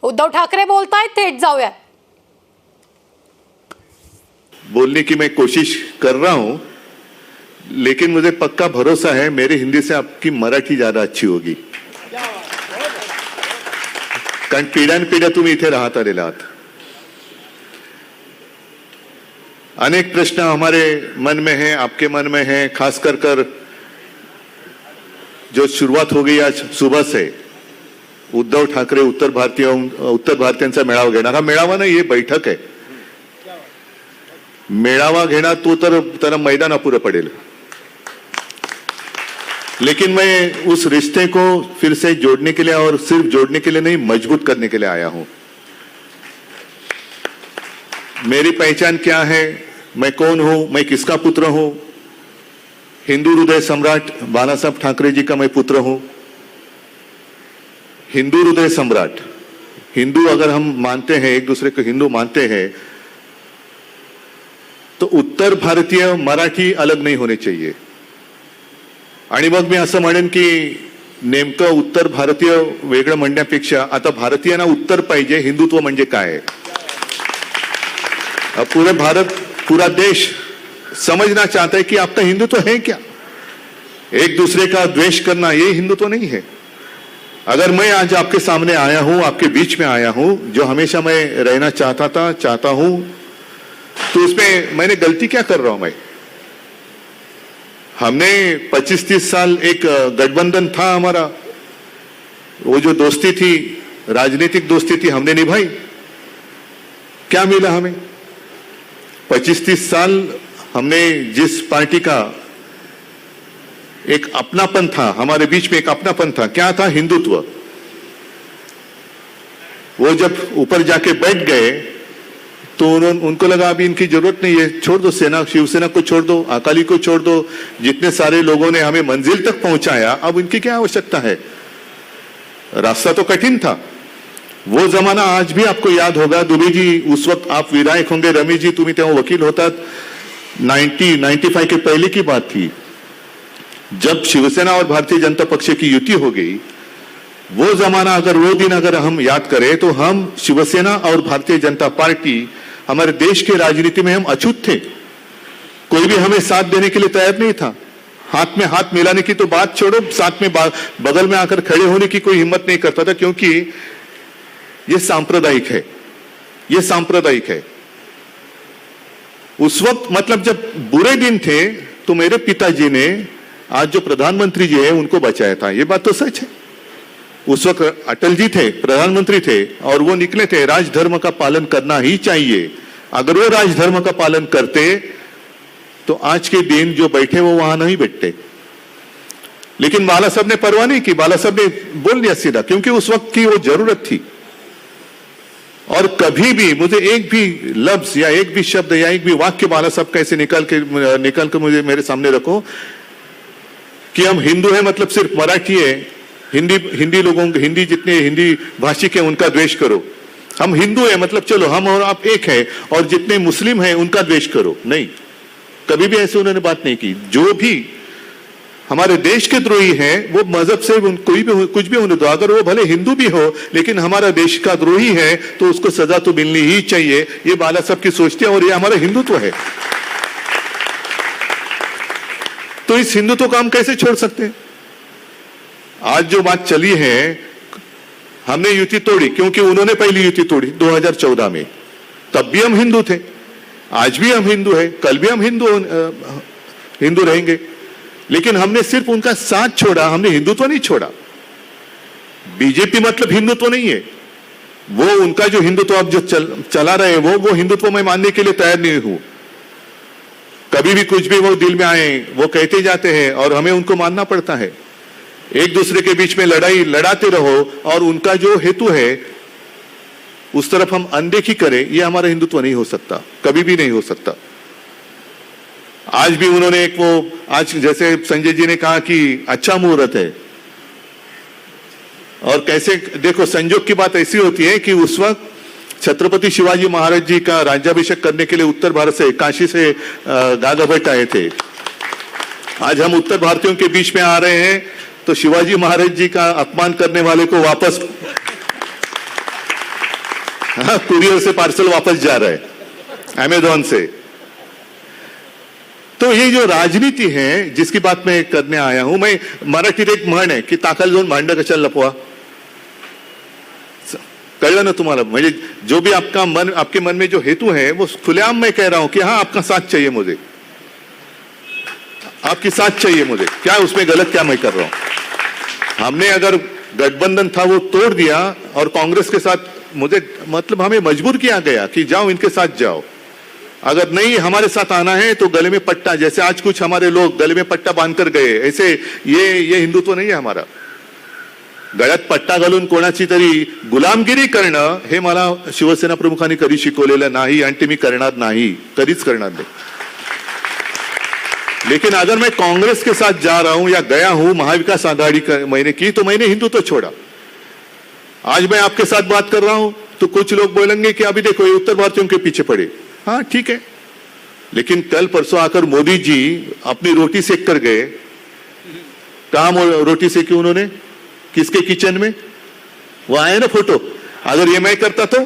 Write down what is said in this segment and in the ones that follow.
उद्धव ठाकरे बोलतायत, थेट जाऊया. बोलने की मैं कोशिश कर रहा हूं, लेकिन मुझे पक्का भरोसा है मेरी हिंदी से आपकी मराठी ज्यादा अच्छी होगी. कारण पिढ्यानपिढ्या तुम्ही इथे राहत आलेला आहात. अनेक प्रश्न हमारे मन में हैं, आपके मन में हैं, खासकर कर जो शुरुआत हो गई आज सुबह से. उद्धव ठाकरे उत्तर भारतीयांचा मेळावा घेणार. हा मेळावा नाही, हे बैठक आहे. मेळावा घेणार तो तर त्याला मैदान अपुरं पडेल. लेकिन मैं उस रिश्ते को फिर से जोड़ने के लिए, और सिर्फ जोड़ने के लिए नहीं, मजबूत करने के लिए आया हूं. मेरी पहचान क्या है, मैं कौन हूं, मैं किसका पुत्र हूं. हिंदू हृदय सम्राट बाला साहब ठाकरे जी का मैं पुत्र हूं. हिंदू हृदय सम्राट, हिंदू अगर हम मानते हैं, एक दूसरे को हिंदू मानते हैं, तो उत्तर भारतीय मराठी अलग नहीं होने चाहिए. आणि मग मी असं म्हणेन की नेमकं उत्तर भारतीय वेगळं म्हणण्यापेक्षा आता भारतीयांना उत्तर पाहिजे, हिंदुत्व म्हणजे काय. पूरे भारत, पूरा देश समझना चाहता है कि आपका हिंदुत्व है क्या. एक दूसरे का द्वेष करना ये हिंदुत्व नहीं है. अगर मैं आज आपके सामने आया हूं, आपके बीच में आया हूं, जो हमेशा मैं रहना चाहता हूं, तो उसमें मैंने गलती क्या कर रहा हूं. मैं हमने 25-30 साल एक गठबंधन था हमारा, वो जो दोस्ती थी, राजनीतिक दोस्ती थी, हमने निभाई. क्या मिला हमें. 25-30 साल हमने जिस पार्टी का एक अपनापन था, हमारे बीच में एक अपनापन था, क्या था, हिंदुत्व. वो जब ऊपर जाके बैठ गए तो उनको लगा अभी इनकी जरूरत नहीं है, छोड़ दो, सेना शिवसेना को छोड़ दो, अकाली को छोड़ दो. जितने सारे लोगों ने हमें मंजिल तक पहुंचाया, अब इनकी क्या आवश्यकता है. रास्ता तो कठिन था. वो जमाना आज भी आपको याद होगा. दुबे जी उस वक्त आप विधायक होंगे, रमेश जी तुम्हें तेव्हा वकील होतात. 95 के पहले की बात थी, जब शिवसेना और भारतीय जनता पक्ष की युति हो गई. वो जमाना अगर वो दिन अगर हम याद करें तो हम शिवसेना और भारतीय जनता पार्टी हमारे देश की राजनीति में हम अछूत थे. कोई भी हमें साथ देने के लिए तैयार नहीं था. हाथ में हाथ मिलाने की तो बात छोड़ो, साथ में बगल में आकर खड़े होने की कोई हिम्मत नहीं करता था, क्योंकि ये सांप्रदायिक है. ये सांप्रदायिक है. उस वक्त मतलब जब बुरे दिन थे तो मेरे पिताजी ने आज जो प्रधानमंत्री जी है उनको बचाया था. ये बात तो सच है. उस वक्त अटल जी थे, प्रधानमंत्री थे, और वो निकले थे राजधर्म का पालन करना ही चाहिए. अगर वो राजधर्म का पालन करते तो आज के दिन जो बैठे वो वहां नहीं बैठते. लेकिन बाला साहब ने परवाह नहीं की. बाला साहब ने बोल दिया सीधा, क्योंकि उस वक्त की वो जरूरत थी. और कभी भी मुझे एक भी लफ्ज या एक भी शब्द या एक भी वाक्य बाला साहब का ऐसे निकाल के मुझे मेरे सामने रखो कि हम हिंदू हैं मतलब सिर्फ मराठी है, हिंदी लोगों, हिंदी जितने हिंदी भाषिक हैं उनका द्वेष करो. हम हिंदू हैं मतलब चलो हम और आप एक है, और जितने मुस्लिम हैं उनका द्वेष करो. नहीं, कभी भी ऐसे उन्होंने बात नहीं की. जो भी हमारे देश के द्रोही हैं वो मजहब से कोई भी कुछ भी होने दो, अगर वो भले हिंदू भी हो लेकिन हमारा देश का द्रोही है तो उसको सजा तो मिलनी ही चाहिए. ये बाला साहब की सोच थी, और ये हमारा हिंदुत्व है. तो इस हिंदुत्व को हम कैसे छोड़ सकते हैं. आज जो बात चली है, हमने युति तोड़ी क्योंकि उन्होंने पहली युति तोड़ी 2014 में. तब भी हम हिंदू थे, आज भी हम हिंदू हैं, कल भी हम हिंदू रहेंगे. लेकिन हमने सिर्फ उनका साथ छोड़ा, हमने हिंदुत्व नहीं छोड़ा. बीजेपी मतलब हिंदुत्व नहीं है. वो उनका जो हिंदुत्व अब जो चला रहे हैं वो हिंदुत्व मैं मानने के लिए तैयार नहीं हूं. कभी भी कुछ भी वो दिल में आए वो कहते जाते हैं और हमें उनको मानना पड़ता है. एक दूसरे के बीच में लड़ाई लड़ाते रहो और उनका जो हेतु है उस तरफ हम अनदेखी करें, ये हमारा हिंदुत्व नहीं हो सकता, कभी भी नहीं हो सकता. आज भी उन्होंने एक वो, आज जैसे संजय जी ने कहा कि अच्छा मुहूर्त है, और कैसे देखो संजोग की बात ऐसी होती है कि उस वक्त छत्रपति शिवाजी महाराज जी का राज्याभिषेक करने के लिए उत्तर भारत से, काशी से दादा भट्ट आए थे. आज हम उत्तर भारतीयों के बीच में आ रहे हैं तो शिवाजी महाराज जी का अपमान करने वाले को वापस हाँ, कुरियर से पार्सल वापस जा रहा है अमेजोन से। तो ये जो राजनीति है जिसकी बात मैं करने आया हूं, मैं मराठीत एक म्हण आहे की ताकाला जाऊन भांड कशाला लपवा। कळलं ना तुम्हाला? म्हणजे जो भी आपके मन में जो हेतु है वो खुलेआम मैं कह रहा हूं कि हाँ आपका साथ चाहिए मुझे, आपकी साथ चाहिए मुझे, क्या उसमें गलत क्या मैं कर रहा हूं? हमने अगर गठबंधन था वो तोड़ दिया और कांग्रेस के साथ मुझे मतलब हमें मजबूर किया गया कि जाओ इनके साथ जाओ, अगर नहीं हमारे साथ आना है तो गले में पट्टा, जैसे आज कुछ हमारे लोग गले में पट्टा बांधकर गए, ऐसे ये हिंदुत्व नहीं है हमारा। गळ्यात पट्टा घालून कोणाची तरी गुलामगिरी करणं हे मला शिवसेना प्रमुखांनी कधी शिकवलेलं नाही आणि ते मी करणार नाही, कधीच करणार नाही। लेकिन अगर मैं कांग्रेस के साथ जा रहा हूं या गया हूं, महाविकास आघाड़ी मैंने की, तो मैंने हिंदुत्व छोड़ा। आज मैं आपके साथ बात कर रहा हूं तो कुछ लोग बोलेंगे कि अभी देखो ये उत्तर भारतीयों के पीछे पड़े। हाँ ठीक है, लेकिन कल परसों आकर मोदी जी अपनी रोटी सेक कर गए। कहां रोटी सेकी उन्होंने? किसके किचन में? वो आए ना फोटो। अगर ये मैं करता तो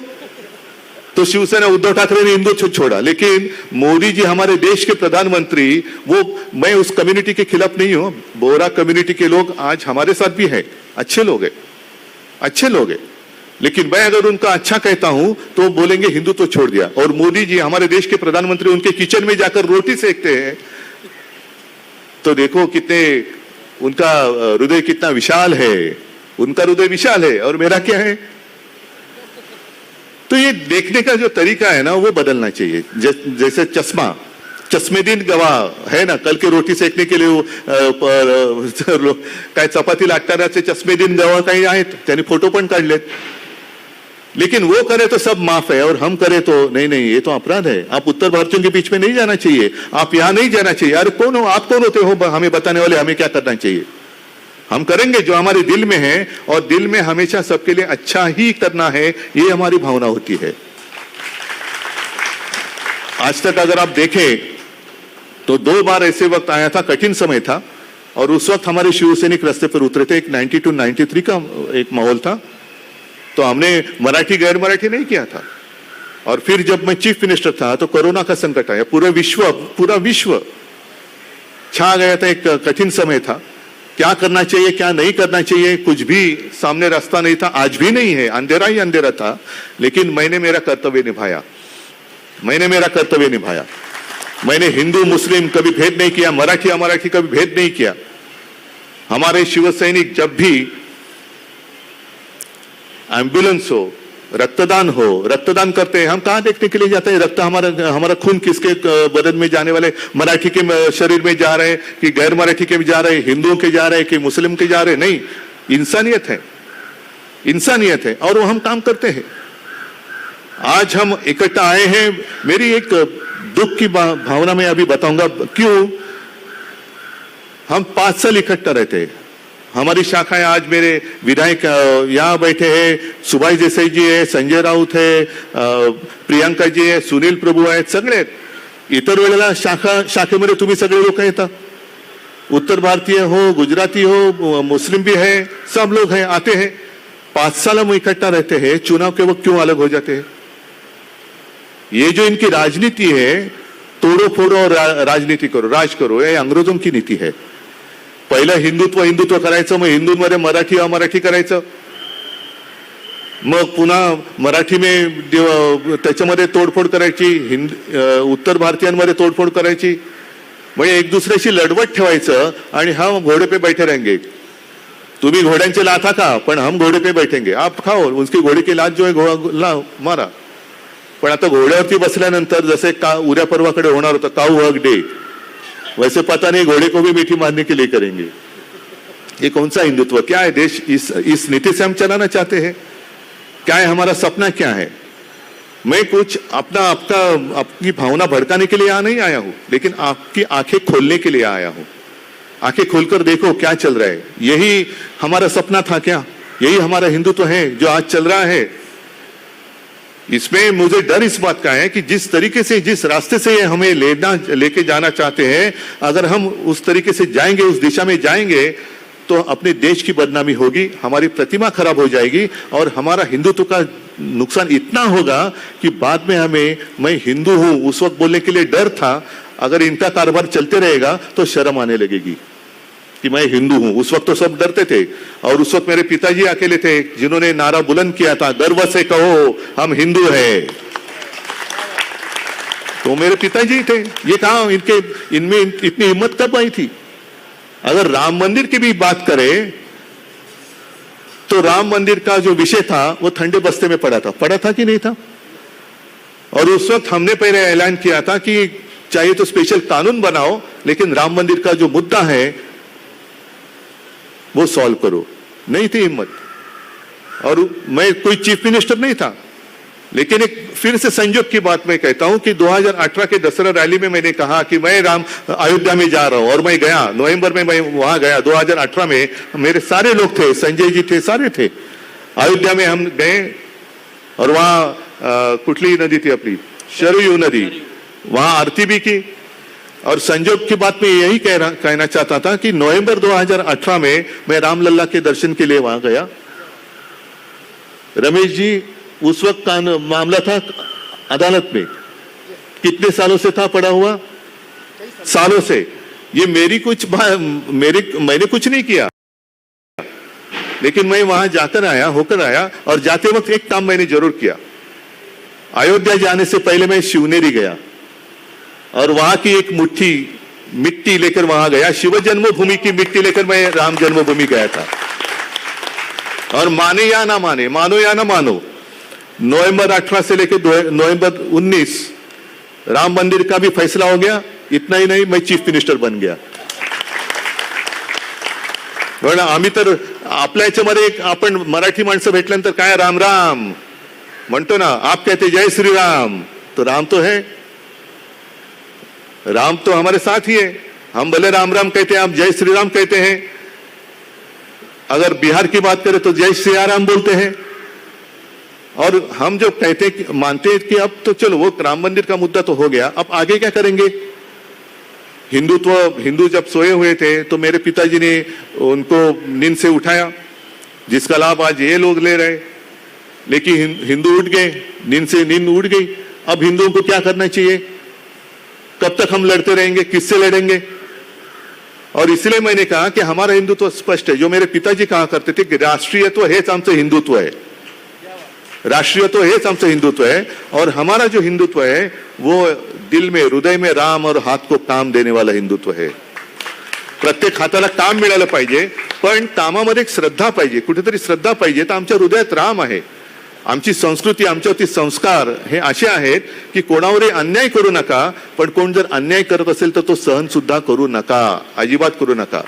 शिवसेना उद्धव ठाकरे ने हिंदू छोड़ा, लेकिन मोदी जी हमारे देश के प्रधानमंत्री, वो मैं उस कम्युनिटी के खिलाफ नहीं हूं। बोरा कम्युनिटी के लोग आज हमारे साथ भी हैं, अच्छे लोग हैं, अच्छे लोग हैं, लेकिन मैं अगर उनका अच्छा कहता हूं तो बोलेंगे हिंदुत्व छोड़ दिया। और मोदी जी हमारे देश के प्रधानमंत्री उनके किचन में जाकर रोटी सेकते हैं, तो देखो कितने उनका हृदय कितना विशाल है। उनका हृदय विशाल है और मेरा क्या है? तो ये देखने का जो तरीका है ना वो बदलना चाहिए। जैसे चष्मेदीन गवाह है ना, कल के रोटी सेकने के लिए वो काय चपाती लाटणाऱ्याचे चष्मेदीन गवाह काही आहेत, त्यांनी फोटो पण काढलेत। लेकिन वो करे तो सब माफ है और हम करे तो नहीं, ये तो अपराध है। आप उत्तर भारतीयों के बीच में नहीं जाना चाहिए, आप यहां नहीं जाना चाहिए। अरे कौन हो आप? कौन होते हो हमें बताने वाले? हमें क्या करना चाहिए? हम करेंगे जो हमारे दिल में है, और दिल में हमेशा सबके लिए अच्छा ही करना है, ये हमारी भावना होती है। आज तक अगर आप देखें तो 2 बार ऐसे वक्त आया था, कठिन समय था, और उस वक्त हमारे शिवसैनिक रास्ते पर उतरे थे। एक 92-93 का एक माहौल था, तो हमने मराठी गैर मराठी नहीं किया था। और फिर जब मैं चीफ मिनिस्टर था तो कोरोना का संकट आया, पूरा विश्व छा गया था। एक कठिन समय था, क्या करना चाहिए क्या नहीं करना चाहिए कुछ भी सामने रास्ता नहीं था। आज भी नहीं है, अंधेरा ही अंधेरा था, लेकिन मैंने मेरा कर्तव्य निभाया। मैंने हिंदू मुस्लिम कभी भेद नहीं किया, मराठी अमराठी कभी भेद नहीं किया। हमारे शिवसैनिक जब भी एम्बुलेंस हो, रक्तदान करते हैं। हम कहां देखने के लिए जाते हैं? रक्त हमारा खून किसके बदन में जाने वाले? मराठी के शरीर में जा रहे हैं कि गैर मराठी के भी जा रहे हैं, हिंदुओं के जा रहे हैं कि मुस्लिम के जा रहे हैं? नहीं, इंसानियत है और वो हम काम करते हैं। आज हम इकट्ठा आए हैं। मेरी एक दुख की भावना में अभी बताऊंगा क्यों। हम 5 साल इकट्ठा रहते हैं। हमारी शाखाएं, आज मेरे विधायक यहाँ बैठे हैं, सुभाष देसाई जी है, संजय राउत है, प्रियंका जी है, सुनील प्रभू आहेत, सगळे। इतर वेळेला शाखेमध्ये तुम्ही सगळे लोक येतात, उत्तर भारतीय हो, गुजराती हो, मुस्लिम भी है, सब लोग हैं, आते हैं। 5 साल हम इकट्ठा रहते हैं, चुनाव के वक्त क्यों अलग हो जाते हैं? ये जो इनकी राजनीति है, तोड़ो फोड़ो और राजनीति करो, राज करो, ये अंग्रेजों की नीति है। पहिलं हिंदुत्व करायचं, मग हिंदूंमध्ये मराठी अमराठी करायचं, मग पुन्हा मराठी में त्याच्यामध्ये तोडफोड करायची, उत्तर भारतीयांमध्ये तोडफोड करायची, म्हणजे एक दुसऱ्याशी लढवत ठेवायचं आणि हम घोड़े पे बैठे रहेंगे। तुम्ही घोड्यांचे लाथा खा, पण हम घोड़े पे बैठेंगे। आप खाओ, उसकी घोड़े की लात जो है मारा। पण आता घोड्यावरती बसल्यानंतर जसे उद्या परवाकडे होणार होतं काऊ हग डे, वैसे पता नहीं घोड़े को भी मीठी मारने के लिए करेंगे। ये कौन सा हिंदुत्व? क्या है देश? इस नीति से हम चलाना चाहते हैं? क्या है हमारा सपना? क्या है? मैं कुछ अपनी भावना भड़काने के लिए यहाँ नहीं आया हूं, लेकिन आपकी आंखें खोलने के लिए आया हूं। आंखें खोलकर देखो क्या चल रहा है। यही हमारा सपना था क्या? यही हमारा हिंदुत्व है जो आज चल रहा है? इसमें मुझे डर इस बात का है कि जिस तरीके से, जिस रास्ते से हमें लेके जाना चाहते हैं, अगर हम उस तरीके से जाएंगे, उस दिशा में जाएंगे, तो अपने देश की बदनामी होगी, हमारी प्रतिमा खराब हो जाएगी और हमारा हिंदुत्व का नुकसान इतना होगा कि बाद में हमें मैं हिंदू हूं उस वक्त बोलने के लिए डर था, अगर इनका कारोबार चलते रहेगा तो शर्म आने लगेगी कि मैं हिंदू हूं। उस वक्त तो सब डरते थे और उस वक्त मेरे पिताजी अकेले थे जिन्होंने नारा बुलंद किया था, गर्व से कहो हम हिंदू हैं। तो मेरे पिताजी थे, ये कहा इनमें इतनी हिम्मत कब आई थी। अगर राम मंदिर की भी बात करें तो राम मंदिर का जो विषय था वो ठंडे बस्ते में पड़ा था कि नहीं था। और उस वक्त हमने पहले ऐलान किया था कि चाहिए तो स्पेशल कानून बनाओ, लेकिन राम मंदिर का जो मुद्दा है वो सॉल्व करो। नहीं थी हिम्मत। और मैं कोई चीफ मिनिस्टर नहीं था, लेकिन एक फिर से संयोग की बात मैं कहता हूं कि 2018 के दशहरा रैली में मैंने कहा कि मैं अयोध्या में जा रहा हूं, और मैं गया नवंबर में, मैं वहां गया 2018 में। मेरे सारे लोग थे, संजय जी थे, सारे थे। अयोध्या में हम गए और वहां कुटली नदी थी अपनी, सरयू नदी, वहां आरती भी की। और संजोग की बात में यही कहना चाहता था कि नवंबर 2018 में मैं रामलल्ला के दर्शन के लिए वहां गया। रमेश जी, उस वक्त का मामला था अदालत में, कितने सालों से था पड़ा हुआ, सालों से। ये मैंने कुछ नहीं किया, लेकिन मैं वहां होकर आया। और जाते वक्त एक काम मैंने जरूर किया। अयोध्या जाने से पहले मैं शिवनेरी गया और वहां की एक मुट्ठी मिट्टी लेकर वहां गया। शिव जन्मभूमि की मिट्टी लेकर मैं राम जन्मभूमि गया था। और माने या ना माने, मानो या ना मानो, नवंबर 18 से लेकर नवंबर 19 राम मंदिर का भी फैसला हो गया। इतना ही नहीं, मैं चीफ मिनिस्टर बन गया। आम्ही तर आपल्या याच्यामध्ये आपण मराठी माणसं भेटल्यानंतर काय राम राम म्हणतो ना, आप कहते जय श्री राम, तो राम तो है, राम तो हमारे साथ ही है। हम भले राम राम कहते हैं, आप जय श्री राम कहते हैं। अगर बिहार की बात करें तो जय सिया राम बोलते हैं। और हम जो कहते हैं, मानते हैं कि अब तो चलो वो राम मंदिर का मुद्दा तो हो गया, अब आगे क्या करेंगे। हिंदू जब सोए हुए थे तो मेरे पिताजी ने उनको नींद से उठाया, जिसका लाभ आज ये लोग ले रहे। लेकिन हिंदू उठ गए, नींद उड़ गई। अब हिंदुओं को क्या करना चाहिए, कब तक हम लड़ते रहेंगे, किससे लड़ेंगे। और इसलिए मैंने कहा कि हमारा हिंदुत्व स्पष्ट है। जो मेरे पिताजी कहा करते थे कि राष्ट्रीयत्व हेच आमचं हिंदुत्व है, राष्ट्रीयत्व हेच आमचं हिंदुत्व है। और हमारा जो हिंदुत्व है वो दिल में, हृदय में राम और हात को काम देने वाला हिंदुत्व है। प्रत्येक हाताला काम मिळालं पाहिजे, पण कामामध्ये एक श्रद्धा पाहिजे, कुठेतरी श्रद्धा पाहिजे। तर आमच्या हृदयात राम आहे। आमची संस्कृती, आमच्यावरती संस्कार हे असे आहेत की कोणावरही अन्याय करू नका, पण कोण जर अन्याय करत असेल तर तो सहन सुद्धा करू नका, अजिबात करू नका।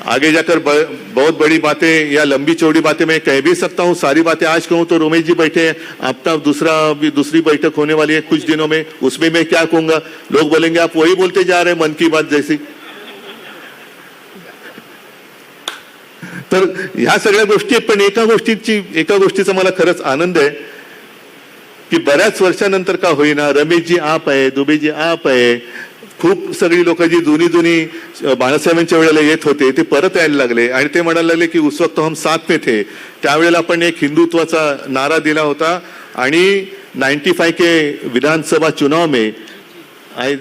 आगे जाकर बहुत बड़ी बातें या लंबी चौड़ी बातें मैं कह भी सकता हूं। सारी बातें आज कहूं तो रमेश जी बैठे हैं, आपका दूसरी बैठक होने वाली है कुछ दिनों में, उसमें मैं क्या कहूंगा, लोग बोलेंगे आप वही बोलते जा रहे हैं मन की बात जैसी। तर ह्या सगळ्या गोष्टी आहेत, पण एका गोष्टीचा मला खरंच आनंद आहे की बऱ्याच वर्षानंतर का होईना रमेशजी आप आहे, दुबेजी आप आहे, खूप सगळी लोक जी जुनी बाळासाहेबांच्या वेळेला येत होते ते परत यायला लागले आणि ते म्हणायला लागले की उस वक्त हम साथ में थे। त्यावेळेला आपण एक हिंदुत्वाचा नारा दिला होता आणि 95 के विधानसभा चुनाव में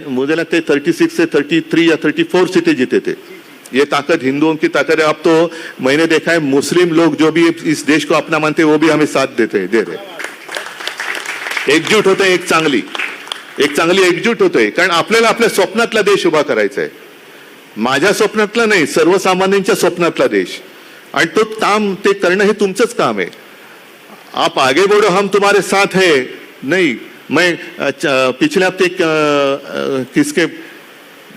मुझे लगता है 36 से 33 या 34 सीटें जीते थे। ये ताकत हिंदुओं की ताकत है। अब तो मैंने देखा है मुस्लिम लोग जो भी इस देश को अपना मानते हैं वो भी हमें साथ दे रहे, एकजुट होते हैं, एक चांगली एकजूट होतोय। कारण आपल्याला आपल्या स्वप्नातला देश उभा करायचा आहे, माझ्या स्वप्नातला नाही, सर्वसामान्यांच्या स्वप्नातला देश। आणि तो काम ते करणं हे तुमचंच काम आहे। आप आगे बढ़ो, हम तुम्हारे साथ है नहीं। मैं पिछले हफ्ते किसके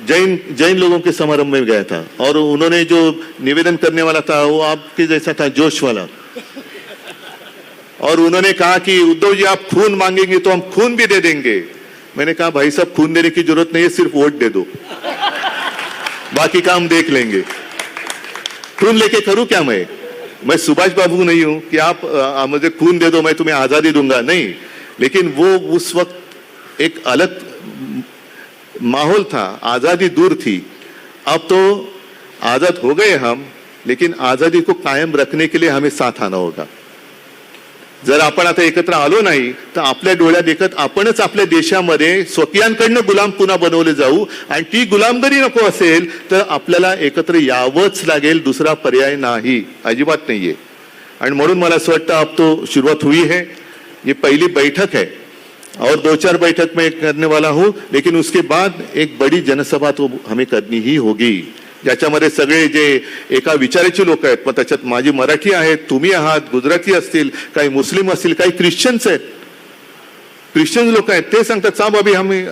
जैन लोगों के समारोह में गया था और उन्होंने जो निवेदन करने वाला था वो आपके जैसा था, जोश वाला। और उन्होंने कहा कि उद्धव जी आप खून मांगेंगे तो हम खून भी दे देंगे। मैंने कहा भाई साहब खून देने की जरूरत नहीं है, सिर्फ वोट दे दो, बाकी काम देख लेंगे। खून लेके करूं क्या मैं सुभाष बाबू नहीं हूं कि आप मुझे खून दे दो मैं तुम्हें आजादी दूंगा, नहीं। लेकिन वो उस वक्त एक अलग माहौल था, आजादी दूर थी। अब तो आजाद हो गए हम, लेकिन आजादी को कायम रखने के लिए हमें साथ आना होगा. जर आपण आता एकत्र आलो नाही तर आपल्या डोळ्यात देखत आपणच आपल्या देशामध्ये स्वकीयांकडनं गुलाम पुन्हा बनवले जाऊ, आणि ती गुलामगिरी नको असेल तर आपल्याला एकत्र यावंच लागेल, दुसरा पर्याय नाही, अजिबात नाहीये. आणि म्हणून मला असं वाटतं अब तो शुरुआत हुई है. ये पहली बैठक है और 2-4 बैठक में करने वाला हूं, लेकिन उसके बाद एक बड़ी जनसभा तो हमें करनी ही होगी, ज्याच्यामध्ये सगळे जे एका विचाराचे लोक आहेत, मग त्याच्यात माझी मराठी आहेत, तुम्ही आहात, गुजराती असतील, काही मुस्लिम असतील, काही ख्रिश्चन्स आहेत, ख्रिश्चन लोक आहेत, ते सांगतात साहब अभी हमें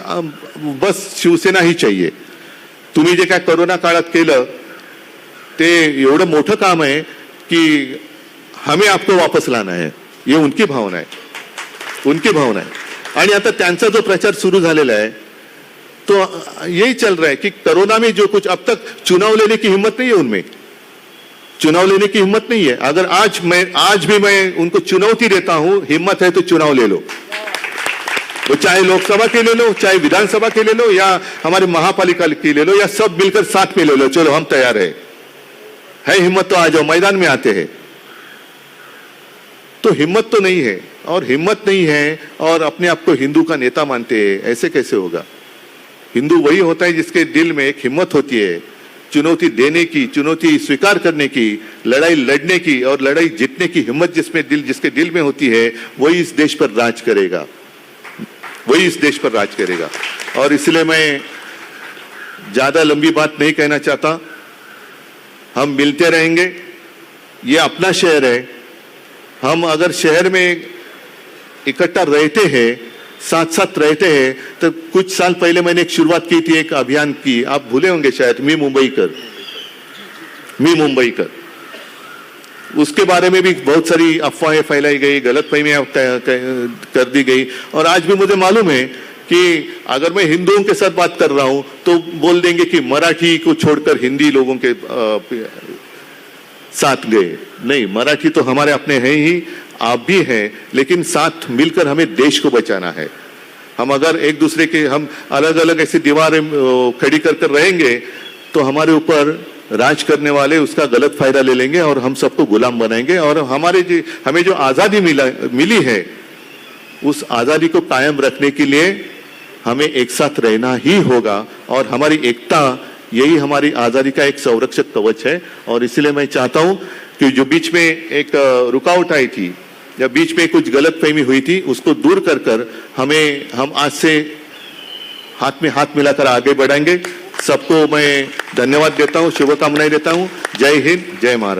बस शिवसेना ही चाहिए. तुम्ही जे काय कोरोना काळात केलं ते एवढं मोठं काम आहे की हमें आपको वापस लाना है, ये उनकी भावना है, उनकी भावना है. आणि आता त्यांचा जो प्रचार सुरू झालेला है तो यही चल रहा है कि कोरोना में जो कुछ अब तक चुनाव लेने की हिम्मत नहीं है उनमें, चुनाव लेने की हिम्मत नहीं है. अगर आज भी मैं उनको चुनौती देता हूं, हिम्मत है तो चुनाव ले लो, वो चाहे लोकसभा के ले लो, चाहे विधानसभा के ले लो, या हमारे महापालिका की ले लो, या सब मिलकर साथ में ले लो, चलो हम तैयार है हिम्मत तो आ जाओ, मैदान में आते हैं. तो हिम्मत तो नहीं है, और हिम्मत नहीं है और अपने आप को हिंदू का नेता मानते हैं, ऐसे कैसे होगा. हिंदू वही होता है जिसके दिल में एक हिम्मत होती है, चुनौती देने की, चुनौती स्वीकार करने की, लड़ाई लड़ने की और लड़ाई जीतने की हिम्मत जिसके दिल में होती है, वही इस देश पर राज करेगा, वही इस देश पर राज करेगा. और इसलिए मैं ज्यादा लंबी बात नहीं कहना चाहता. हम मिलते रहेंगे, ये अपना शहर है. हम अगर शहर में इकट्ठा रहते हैं, साथ साथ रहते हैं, तो कुछ साल पहले मैंने एक शुरुआत की थी, एक अभियान की, आप भूले होंगे शायद, मी मुंबईकर. उसके बारे में भी बहुत सारी अफवाहें फैलाई गई, गलतफहमियां कर दी गई. और आज भी मुझे मालूम है कि अगर मैं हिंदुओं के साथ बात कर रहा हूं तो बोल देंगे कि मराठी को छोड़कर हिंदी लोगों के साथ गए. नहीं, मराठी तो हमारे अपने हैं ही, आप भी हैं, लेकिन साथ मिलकर हमें देश को बचाना है. हम अगर एक दूसरे के हम अलग अलग ऐसी दीवारें खड़ी कर रहेंगे तो हमारे ऊपर राज करने वाले उसका गलत फायदा ले लेंगे और हम सबको गुलाम बनाएंगे. और हमें जो आजादी मिली है, उस आजादी को कायम रखने के लिए हमें एक साथ रहना ही होगा. और हमारी एकता यही हमारी आजादी का एक संरक्षक कवच है. और इसलिए मैं चाहता हूं कि जो बीच में एक रुकावट आई थी, या बीच में कुछ गलतफहमी हुई थी, उसको दूर कर हम आज से हाथ में हाथ मिलाकर आगे बढ़ेंगे. सबको मैं धन्यवाद देता हूं, शुभकामनाएं देता हूं. जय हिंद, जय महाराष्ट्र.